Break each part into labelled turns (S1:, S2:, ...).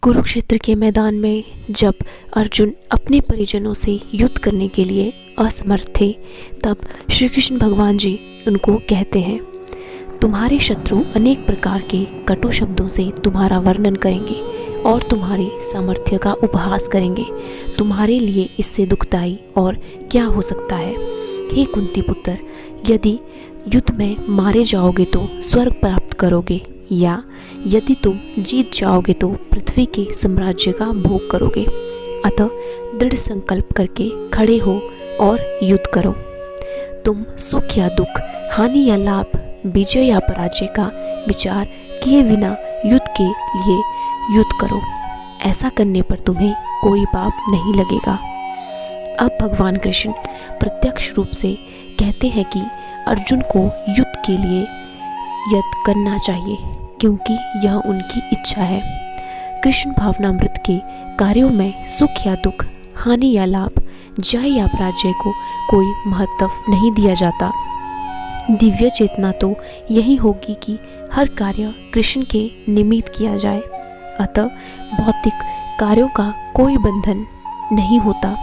S1: कुरुक्षेत्र के मैदान में जब अर्जुन अपने परिजनों से युद्ध करने के लिए असमर्थ थे, तब श्री कृष्ण भगवान जी उनको कहते हैं, तुम्हारे शत्रु अनेक प्रकार के कटु शब्दों से तुम्हारा वर्णन करेंगे और तुम्हारे सामर्थ्य का उपहास करेंगे। तुम्हारे लिए इससे दुखदाई और क्या हो सकता है। हे कुंती पुत्र, यदि युद्ध में मारे जाओगे तो स्वर्ग प्राप्त करोगे, या यदि तुम जीत जाओगे तो पृथ्वी के साम्राज्य का भोग करोगे। अतः दृढ़ संकल्प करके खड़े हो और युद्ध करो। तुम सुख या दुख, हानि या लाभ, विजय या पराजय का विचार किए बिना युद्ध के लिए युद्ध करो। ऐसा करने पर तुम्हें कोई पाप नहीं लगेगा। अब भगवान कृष्ण प्रत्यक्ष रूप से कहते हैं कि अर्जुन को युद्ध के लिए यत्न करना चाहिए, क्योंकि यह उनकी इच्छा है। कृष्ण भावनामृत के कार्यों में सुख या दुख, हानि या लाभ, जय या पराजय को कोई महत्व नहीं दिया जाता। दिव्य चेतना तो यही होगी कि हर कार्य कृष्ण के निमित्त किया जाए। अतः भौतिक कार्यों का कोई बंधन नहीं होता।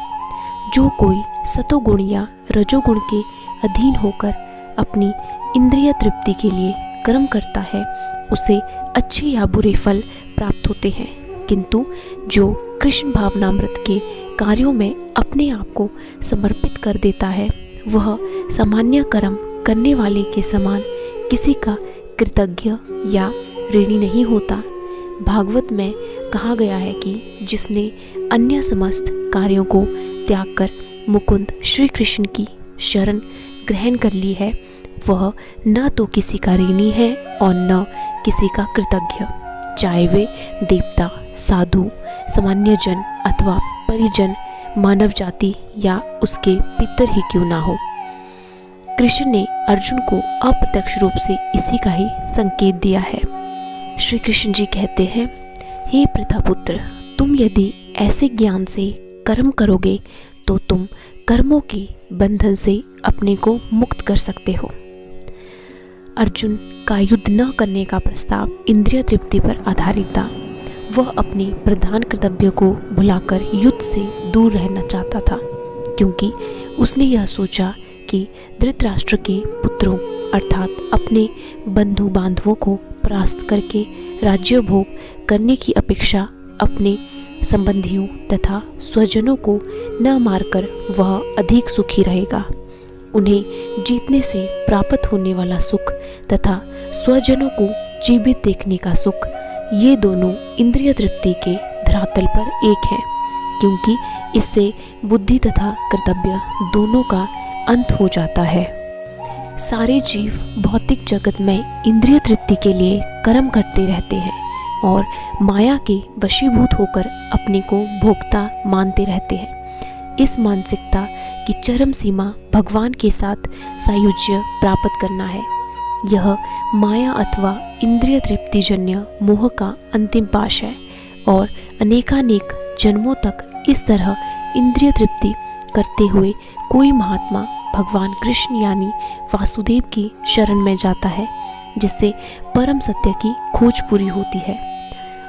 S1: जो कोई सतोगुण या रजोगुण के अधीन होकर अपनी इंद्रिय तृप्ति के लिए कर्म करता है, उसे अच्छे या बुरे फल प्राप्त होते हैं। किंतु जो कृष्ण भावनामृत के कार्यों में अपने आप को समर्पित कर देता है, वह सामान्य कर्म करने वाले के समान किसी का कृतज्ञ या ऋणी नहीं होता। भागवत में कहा गया है कि जिसने अन्य समस्त कार्यों को त्याग कर मुकुंद श्री कृष्ण की शरण ग्रहण कर ली है, वह न तो किसी का ऋणी है और न किसी का कृतज्ञ, चाहे वे देवता, साधु, सामान्य जन अथवा परिजन, मानव जाति या उसके पितर ही क्यों ना हो। कृष्ण ने अर्जुन को अप्रत्यक्ष रूप से इसी का ही संकेत दिया है। श्री कृष्ण जी कहते हैं, हे प्रतापुत्र, तुम यदि ऐसे ज्ञान से कर्म करोगे तो तुम कर्मों के बंधन से अपने को मुक्त कर सकते हो। अर्जुन का युद्ध न करने का प्रस्ताव इंद्रिय तृप्ति पर आधारित था। वह अपने प्रधान कर्तव्य को भुलाकर युद्ध से दूर रहना चाहता था, क्योंकि उसने यह सोचा कि धृतराष्ट्र के पुत्रों अर्थात अपने बंधु बांधवों को परास्त करके राज्य भोग करने की अपेक्षा अपने संबंधियों तथा स्वजनों को न मारकर वह अधिक सुखी रहेगा। उन्हें जीतने से प्राप्त होने वाला सुख तथा स्वजनों को जीवित देखने का सुख, ये दोनों इंद्रिय तृप्ति के धरातल पर एक हैं, क्योंकि इससे बुद्धि तथा कर्तव्य दोनों का अंत हो जाता है। सारे जीव भौतिक जगत में इंद्रिय तृप्ति के लिए कर्म करते रहते हैं और माया के वशीभूत होकर अपने को भोक्ता मानते रहते हैं। इस मानसिकता की चरम सीमा भगवान के साथ सायुज्य प्राप्त करना है। यह माया अथवा इंद्रिय तृप्तिजन्य मोह का अंतिम पाश है और अनेकानेक जन्मों तक इस तरह इंद्रिय तृप्ति करते हुए कोई महात्मा भगवान कृष्ण यानी वासुदेव की शरण में जाता है, जिससे परम सत्य की खोज पूरी होती है।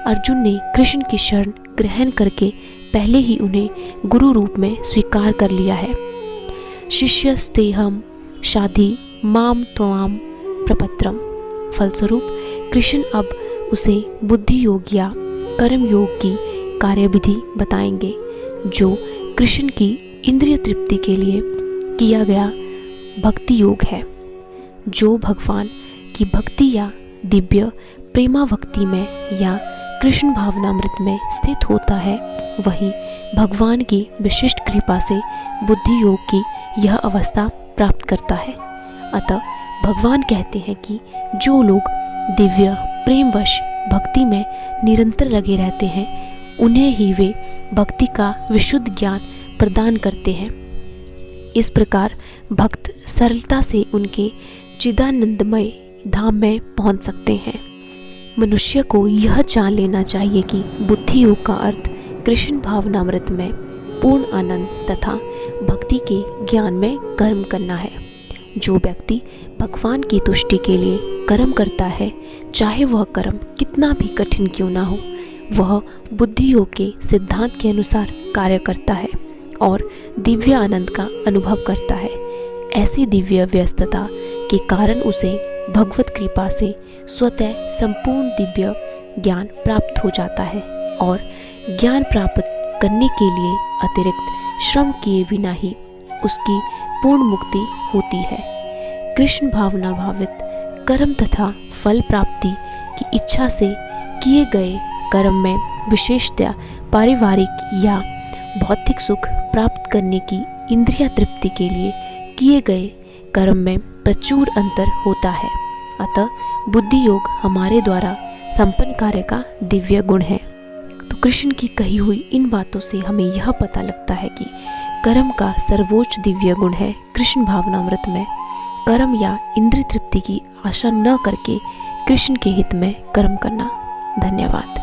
S1: अर्जुन ने कृष्ण की शरण ग्रहण करके पहले ही उन्हें गुरु रूप में स्वीकार कर लिया है। शिष्यस्तेहम शाधि माम त्वाम प्रपत्रम। फलस्वरूप कृष्ण अब उसे बुद्धि योग या कर्म योग की कार्यविधि बताएंगे, जो कृष्ण की इंद्रिय तृप्ति के लिए किया गया भक्ति योग है। जो भगवान की भक्ति या दिव्य प्रेमा भक्ति में या कृष्ण भावनामृत में स्थित होता है, वही भगवान की विशिष्ट कृपा से बुद्धि योग की यह अवस्था प्राप्त करता है। अतः भगवान कहते हैं कि जो लोग दिव्य प्रेमवश भक्ति में निरंतर लगे रहते हैं, उन्हें ही वे भक्ति का विशुद्ध ज्ञान प्रदान करते हैं। इस प्रकार भक्त सरलता से उनके चिदानंदमय धाम में पहुंच सकते हैं। मनुष्य को यह जान लेना चाहिए कि बुद्धि योग का अर्थ कृष्ण भावनामृत में पूर्ण आनंद तथा भक्ति के ज्ञान में कर्म करना है। जो व्यक्ति भगवान की तुष्टि के लिए कर्म करता है, चाहे वह कर्म कितना भी कठिन क्यों ना हो, वह बुद्धि योग के सिद्धांत के अनुसार कार्य करता है और दिव्य आनंद का अनुभव करता है। ऐसी दिव्य व्यस्तता के कारण उसे भगवत कृपा से स्वतः संपूर्ण दिव्य ज्ञान प्राप्त हो जाता है और ज्ञान प्राप्त करने के लिए अतिरिक्त श्रम किए बिना ही उसकी पूर्ण मुक्ति होती है। कृष्ण भावना भावित कर्म तथा फल प्राप्ति की इच्छा से किए गए कर्म में विशेषतया पारिवारिक या भौतिक सुख प्राप्त करने की इंद्रिय तृप्ति के लिए किए गए कर्म में प्रचुर अंतर होता है। अतः बुद्धि योग हमारे द्वारा संपन्न कार्य का दिव्य गुण है। तो कृष्ण की कही हुई इन बातों से हमें यह पता लगता है कि कर्म का सर्वोच्च दिव्य गुण है कृष्ण भावनामृत में कर्म या इंद्रिय तृप्ति की आशा न करके कृष्ण के हित में कर्म करना। धन्यवाद।